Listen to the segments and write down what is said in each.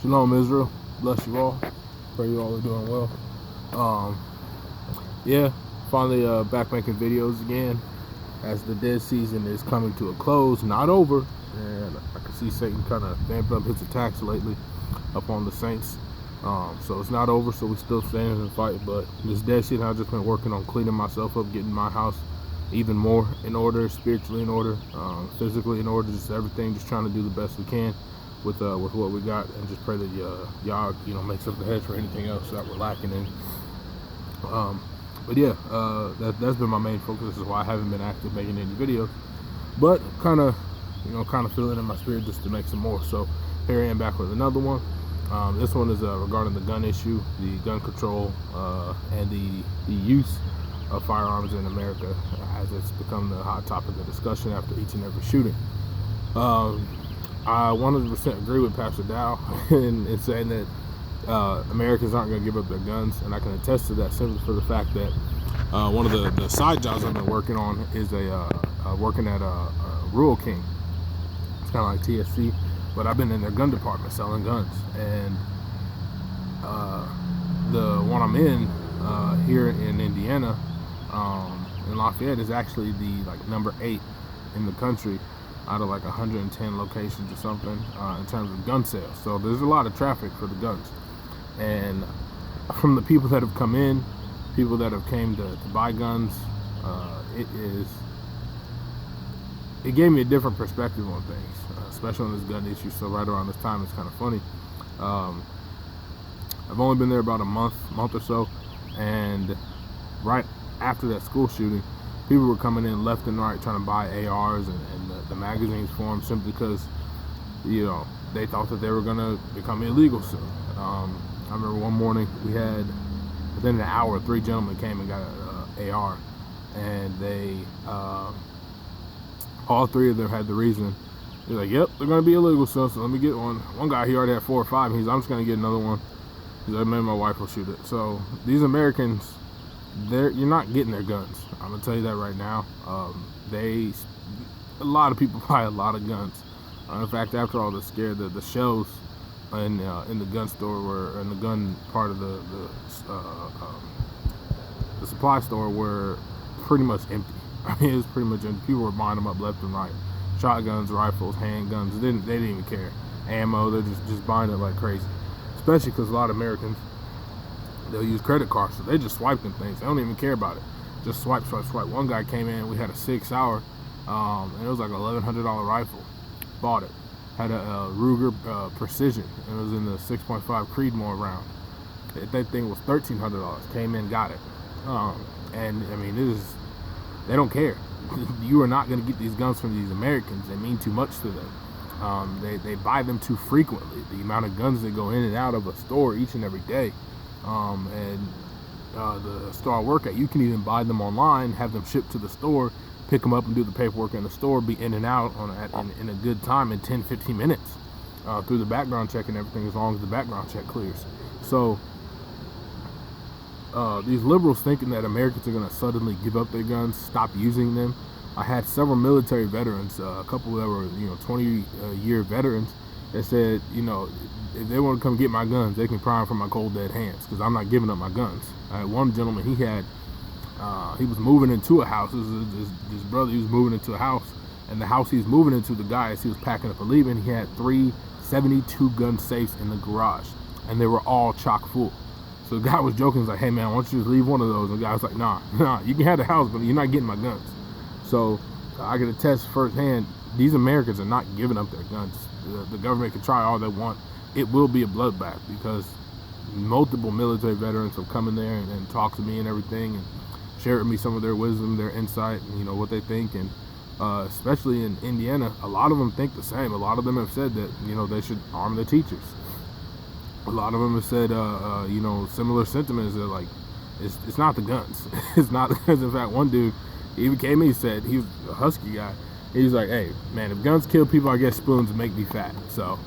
Shalom, Israel. Bless you all. Pray you all are doing well. Yeah, finally back making videos again as the dead season is coming to a close, not over. And I can see Satan kind of vamping up his attacks lately upon the saints. So it's not over, so we still standing and fight. But this dead season, I've just been working on cleaning myself up, getting my house even more in order, spiritually in order, physically in order, just everything, just trying to do the best we can with what we got, and just pray that y'all makes up the hedge for anything else that we're lacking in. But yeah, that's been my main focus. This is why I haven't been active making any videos, but kind of feeling in my spirit just to make some more. So here I am back with another one. This one is regarding the gun issue, the gun control, and the use of firearms in America, as it's become the hot topic of discussion after each and every shooting. I 100% agree with Pastor Dow in saying that Americans aren't going to give up their guns, and I can attest to that simply for the fact that one of the side jobs I've been working on is working at Rural King. It's kind of like TSC, but I've been in their gun department selling guns, and the one I'm in here in Indiana, in Lafayette, is actually the number 8 in the country out of 110 locations or something in terms of gun sales. So there's a lot of traffic for the guns, and from the people that have come in, people that have came to buy guns, it gave me a different perspective on things, especially on this gun issue. So right around this time, it's kind of funny. I've only been there about a month or so, and right after that school shooting, people were coming in left and right trying to buy ARs and the magazines for them, simply because they thought that they were going to become illegal soon. I remember one morning we had, within an hour, 3 gentlemen came and got an AR, and they all 3 of them had the reason. They're like, yep, they're going to be illegal soon, so let me get one. One guy, he already had 4 or 5, and I'm just going to get another one. He's like, maybe my wife will shoot it. So these Americans, you're not getting their guns. I'm gonna tell you that right now. A lot of people buy a lot of guns. In fact, after all the scare, the shelves in the gun store were, in the gun part of the supply store, were pretty much empty. I mean, it was pretty much empty. People were buying them up left and right. Shotguns, rifles, handguns. They didn't even care. Ammo. They're just buying it like crazy. Especially because a lot of Americans, they'll use credit cards, so they just swipe them things. They don't even care about it. Just swipe. One guy came in, we had a 6-hour, and it was like an $1,100 rifle. Bought it. Had a Ruger Precision. It was in the 6.5 Creedmoor round. That thing was $1,300. Came in, got it. And I mean, they don't care. You are not going to get these guns from these Americans. They mean too much to them. They buy them too frequently. The amount of guns that go in and out of a store each and every day. The store I work at, you can even buy them online, have them shipped to the store, pick them up and do the paperwork in the store, be in and out in a good time in 10-15 minutes through the background check and everything, as long as the background check clears. So these liberals thinking that Americans are going to suddenly give up their guns, stop using them. I had several military veterans, a couple that were 20-year veterans, that said, if they want to come get my guns, they can pry them from my cold dead hands, because I'm not giving up my guns. I had one gentleman, he was moving into a house. This brother, he was moving into a house, and the house he was moving into, the guy, as he was packing up and leaving, he had 3 72 gun safes in the garage, and they were all chock full. So the guy was joking, he's like, hey man, why don't you just leave one of those? And the guy was like, nah, you can have the house, but you're not getting my guns. So I can attest firsthand, these Americans are not giving up their guns. The government can try all they want. It will be a bloodbath, because multiple military veterans have come in there and talked to me and everything, and shared with me some of their wisdom, their insight, and what they think. And especially in Indiana, a lot of them think the same. A lot of them have said that they should arm their teachers. A lot of them have said similar sentiments. That like, it's not the guns. It's not, because in fact one dude, he even came in, he said, he was a Husky guy. He's like, hey man, if guns kill people, I guess spoons make me fat. So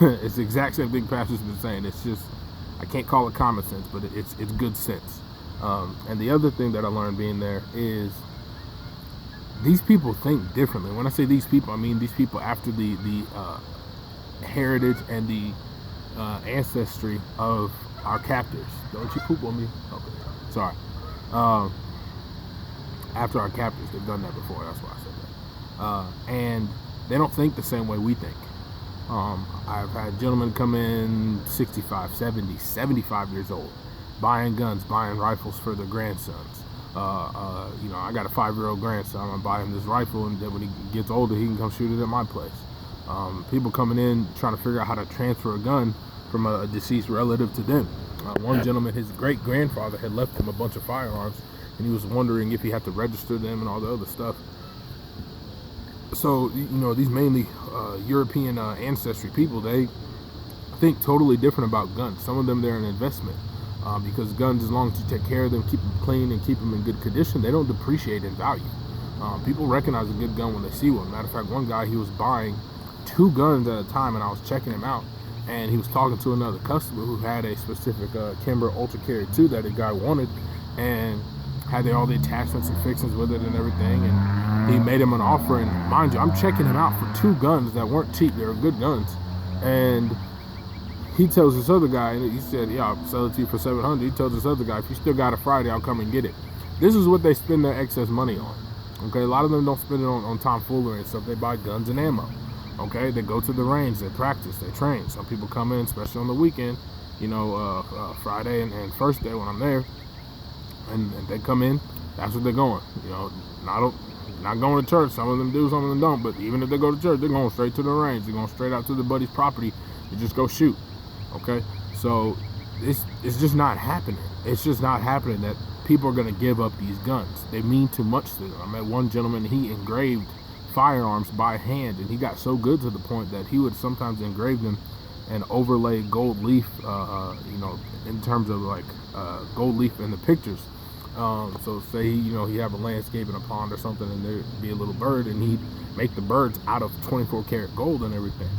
it's the exact same thing Pastor's been saying. It's just, I can't call it common sense, but it's good sense. And the other thing that I learned being there is, these people think differently. When I say these people, I mean these people after the heritage and the ancestry of our captors. Don't you poop on me? Okay, sorry. After our captors, they've done that before. That's why I said that. And they don't think the same way we think. I've had gentlemen come in 65, 70, 75 years old, buying guns, buying rifles for their grandsons. I got a 5-year-old grandson. I'm gonna buy him this rifle, and then when he gets older, he can come shoot it at my place. People coming in trying to figure out how to transfer a gun from a deceased relative to them. One gentleman, his great-grandfather had left him a bunch of firearms, and he was wondering if he had to register them and all the other stuff. So, these mainly European ancestry people, they think totally different about guns. Some of them, they're an investment because guns, as long as you take care of them, keep them clean, and keep them in good condition, they don't depreciate in value. People recognize a good gun when they see one. Matter of fact, one guy, he was buying 2 guns at a time, and I was checking him out, and he was talking to another customer who had a specific Kimber Ultra Carry 2 that the guy wanted, and had all the attachments and fixings with it and everything, and he made him an offer. And mind you, I'm checking him out for 2 guns that weren't cheap. They were good guns, and he tells this other guy, and he said, yeah, I'll sell it to you for $700. He tells this other guy, if you still got it Friday, I'll come and get it. This is what they spend their excess money on. Okay, a lot of them don't spend it on tomfoolery and stuff. They buy guns and ammo. Okay, they go to the range, they practice, they train. Some people come in, especially on the weekend, Friday and first day when I'm there, and they come in, that's what they're going. Not going to church. Some of them do, some of them don't. But even if they go to church, they're going straight to the range. They're going straight out to the buddy's property to just go shoot. Okay, so it's just not happening. It's just not happening that people are going to give up these guns. They mean too much to them. I met one gentleman, he engraved firearms by hand, and he got so good to the point that he would sometimes engrave them and overlay gold leaf, in terms of gold leaf in the pictures. So say he have a landscape in a pond or something, and there'd be a little bird, and he'd make the birds out of 24 karat gold and everything.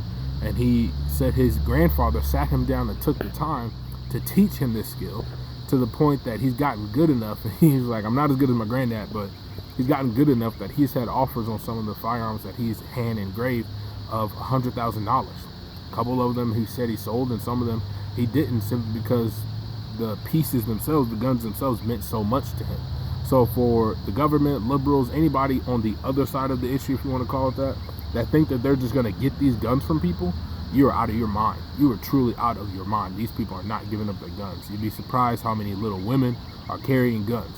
And he said his grandfather sat him down and took the time to teach him this skill, to the point that he's gotten good enough. He's like, I'm not as good as my granddad, but he's gotten good enough that he's had offers on some of the firearms that he's hand engraved of $100,000. A couple of them he said he sold, and some of them he didn't, simply because the pieces themselves, the guns themselves, meant so much to him. So for the government, liberals, anybody on the other side of the issue, if you want to call it that think that they're just going to get these guns from people, you are out of your mind. You are truly out of your mind. These people are not giving up their guns. You'd be surprised how many little women are carrying guns.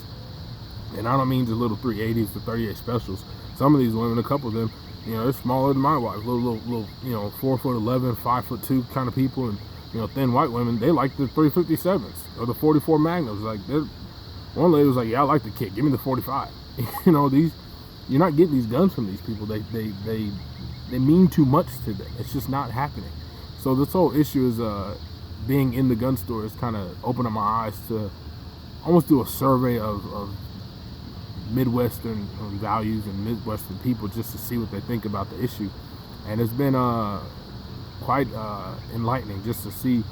And I don't mean just little 380s to 38 specials. Some of these women, a couple of them, they're smaller than my wife. Little 4'11", 5'2" kind of people, and thin white women, they like the 357s or the 44 Magnums. One lady was like, yeah, I like the kit. Give me the 45. You're not getting these guns from these people. They mean too much to them. It's just not happening. So this whole issue is being in the gun store is kind of opening my eyes to almost do a survey of Midwestern values and Midwestern people, just to see what they think about the issue. And it's been quite enlightening just to see.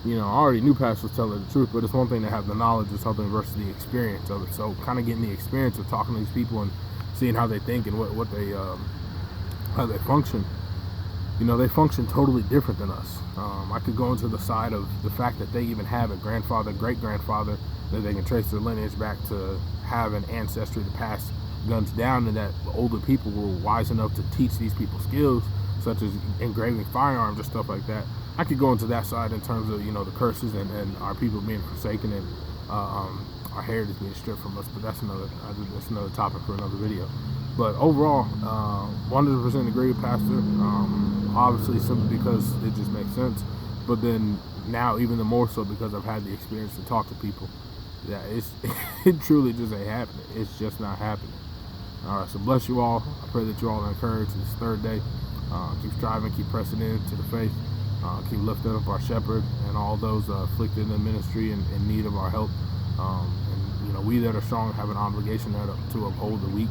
I already knew pastors telling the truth, but it's one thing to have the knowledge of something versus the experience of it. So kind of getting the experience of talking to these people and seeing how they think and what they how they function. They function totally different than us. I could go into the side of the fact that they even have a grandfather, great-grandfather, that they can trace their lineage back to have an ancestry to pass guns down, and that older people were wise enough to teach these people skills, such as engraving firearms or stuff like that. I could go into that side in terms of, the curses and our people being forsaken and our heritage being stripped from us, but that's another topic for another video. But overall, 100% agree with Pastor. Obviously, simply because it just makes sense. But then now, even the more so because I've had the experience to talk to people. Yeah, it truly just ain't happening. It's just not happening. All right, so bless you all. I pray that you all are encouraged this third day. Keep striving, keep pressing into the faith. Keep lifting up our shepherd and all those afflicted in the ministry and in need of our help. And we that are strong have an obligation to uphold the weak,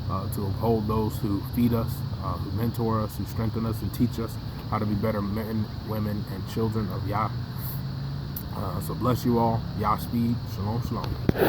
to uphold those who feed us, who mentor us, who strengthen us, and teach us how to be better men, women, and children of Yah. So bless you all. Yah speed. Shalom, shalom.